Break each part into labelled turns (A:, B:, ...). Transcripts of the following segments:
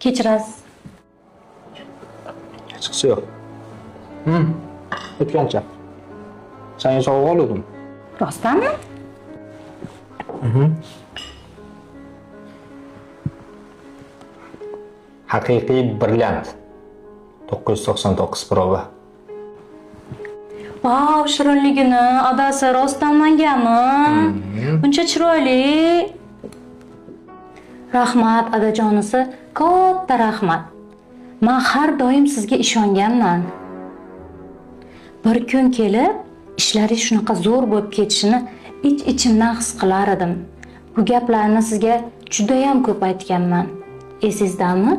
A: Kechirasiz.
B: Hechqisi yo'q. O'tgancha. Senga sovg'a oldim.
A: Rostdanmi?
B: Haqiqiy brilliant. 999 prova.
A: Vau, shirinligini adasi rostdanmangami? Buncha chiroyli. Rahmat adajonisi, katta rahmat. Men har doim sizga ishonganman. Bir kun kelib, ishlaringiz shunaqa zo'r bo'lib ketishini ich-ichimdan his qilar edim. Bu gaplarni sizga juda ham ko'p aytganman. Esizdami?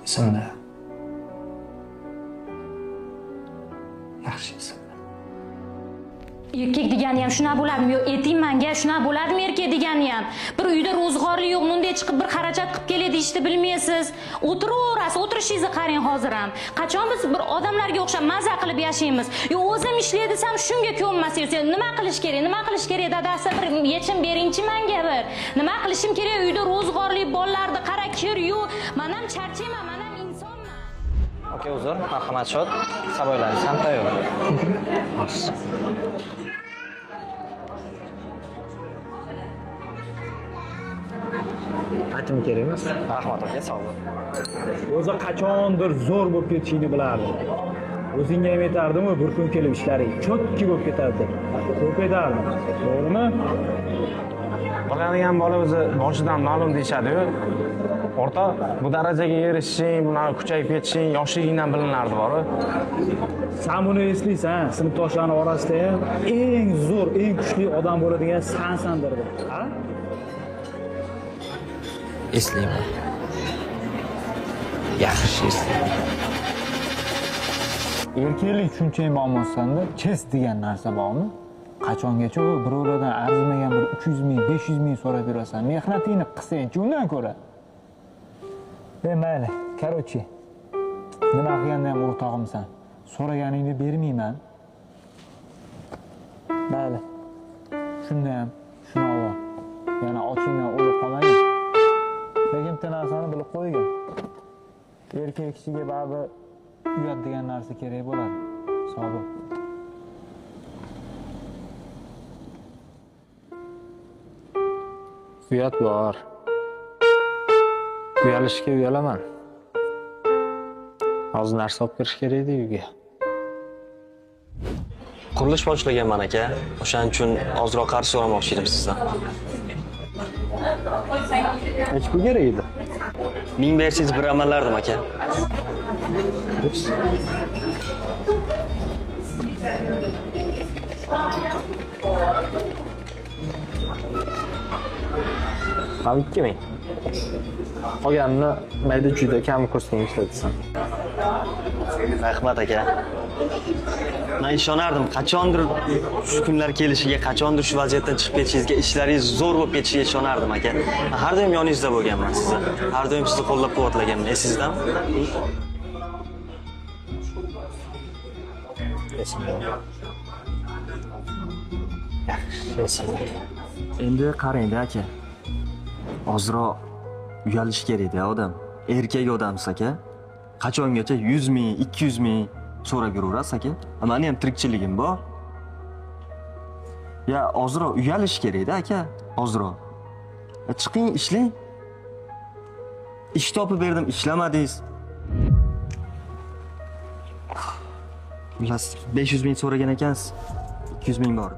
B: Esimda. Yaxshi esimda.
A: Erkak degani ham shuna bo'ladimi? Yo, eting menga shuna bo'ladimi erkak degani ham? Bir uyda ro'zg'orli yo'q, bunday chiqib bir xarajat qilib keladi ishni bilmaysiz. O'tiraverasiz, o'tirishingizni qarang hozir ham. Qachon biz bir odamlarga o'xshab maza qilib yashaymiz? Yo, o'zim ishlaydi desam shunga ko'nmasangiz, nima qilish kerak? Nima qilish kerak? Dadasi bir yechim beringchi menga bir. Nima qilishim kerak? Uyda ro'zg'orli bolalarni qara kir yo'q. Men ham charchayman, men ham insonman.
C: Aka uzr, marhamat shod. Saboylaringiz ham tayyor.
B: Aytim kerak emas.
C: Rahmat aka, sog' bo'ling.
D: O'zi qachondir zo'r bo'lib ketishini bilardim. O'zingga ham aytardim-ku, bir kun kelib ishlaring cho'tki bo'lib ketadi. Ko'p aytardim. To'g'rimi?
E: Bo'ladigan bola o'zi boshidan ma'lum deyishadi-ku. O'rta bu darajaga erishishing, bunaqa kuchayib ketishing yoshligingdan bilinardi bor-ku.
D: Sen buni eslaysan, sinfdoshlarning orasida ham eng zo'r, eng kuchli odam bo'ladigan sensandir. Ha?
B: Eslayman. Yaxshi eslayman.
D: Erkaklik shunchaki bo'lmasanda, chest degan narsa bormi? Qachongacha u birovlardan arzimagan bir 300 ming, 500 ming so'rab yurasan. Mehnatingni qilsang-chi undan ko'ra. Mayli, короче. Nima qilganda ham o'rtog'imsan. So'raganingni bermayman. Mayli. Shunda ham shuni ol. Yana ochingdan o'lib qolmagin. Lekin bitta narsani bilib qo'ygin. Erkak kishiga baribir uyat degan narsa kerak bo'ladi. Sog' bo'l.
B: Uyat bor. Uyalishga uyalaman. Hozir narsa olib kirish kerak edi uyga.
C: Qurilish boshlaganman aka. O'shaning uchun ozroq qarz so'ramoqchi edim sizdan.
B: Hech bu kerak edi.
C: 1000 bersangiz bir amallardim aka.
B: Ham 2000. Qolganini mayda chuyda kam kursdan ishlatasan.
C: Rahmat aka. Men ishonardim, qachondir shu kunlar kelishiga, qachondir shu vaziyatdan chiqib ketishingizga, ishlaringiz zo'r bo'lib ketishiga ishonardim aka. Men har doim yoningizda bo'lganman sizni. Har doim sizni qo'llab-quvvatlaganman. Esingizdan?
B: Esimda. Yaxshi esimda.
C: Endi qarang-da aka. Ozroq uyalish kerak-da odam. Erkak odamsiz aka. Qachongacha 100 ming, 200 ming so'rab yuraverasiz aka. Meni ham tirikchiligim bor. Ya ozroq uyalish kerak-da aka, ozroq. Chiqing, ishlang. Ish topib berdim, ishlamadingiz. Xullas 500 ming so'ragan ekansiz. 200 ming bor.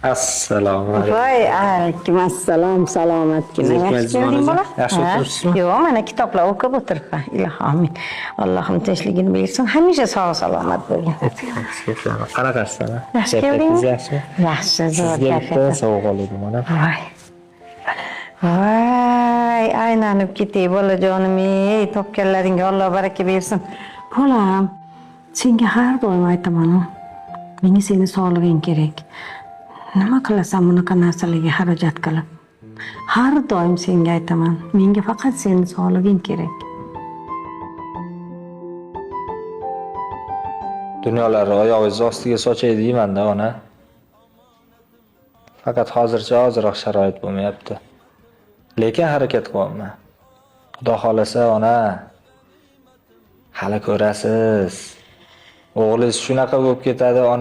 B: Assalomu alaykum.
F: Voy, alaykum assalom, salomatgina. Yaxshi kelding bola?
B: Yaxshi o'tiribsizmi?
F: Yo'q, mana kitoblar o'qib o'tiribman. Ilohim. Allohim tinchligini bersin. Hamisha sog' salomat bo'lgin.
B: Qanaqasiz?
F: Yaxshi keldingmi?
B: Yaxshi.
F: Yaxshi, zo'r
B: Sizga
F: gap.
B: bitta sovg'a oldim mana.
F: Voy. Voy, aylanib ketay bolajonim. Ey, topganlaringga Alloh baraka bersin. Bolam, senga har doim aytaman. Menga seni sog'lig'ing kerak. Nima qilasan bunaqa narsalarga xarajat qilib? Har doim senga aytaman. Menga faqat seni sog'lig'ing kerak.
B: Dunyolarni oyog'ingiz ostiga sochay deyman-da ona. Faqat hozircha ozroq sharoit bo'lmayapti. Lekin harakat qilyapman. Xudo xolasa ona, hali ko'rasiz. O'g'lingiz shunaqa bo'lib ketadi ona.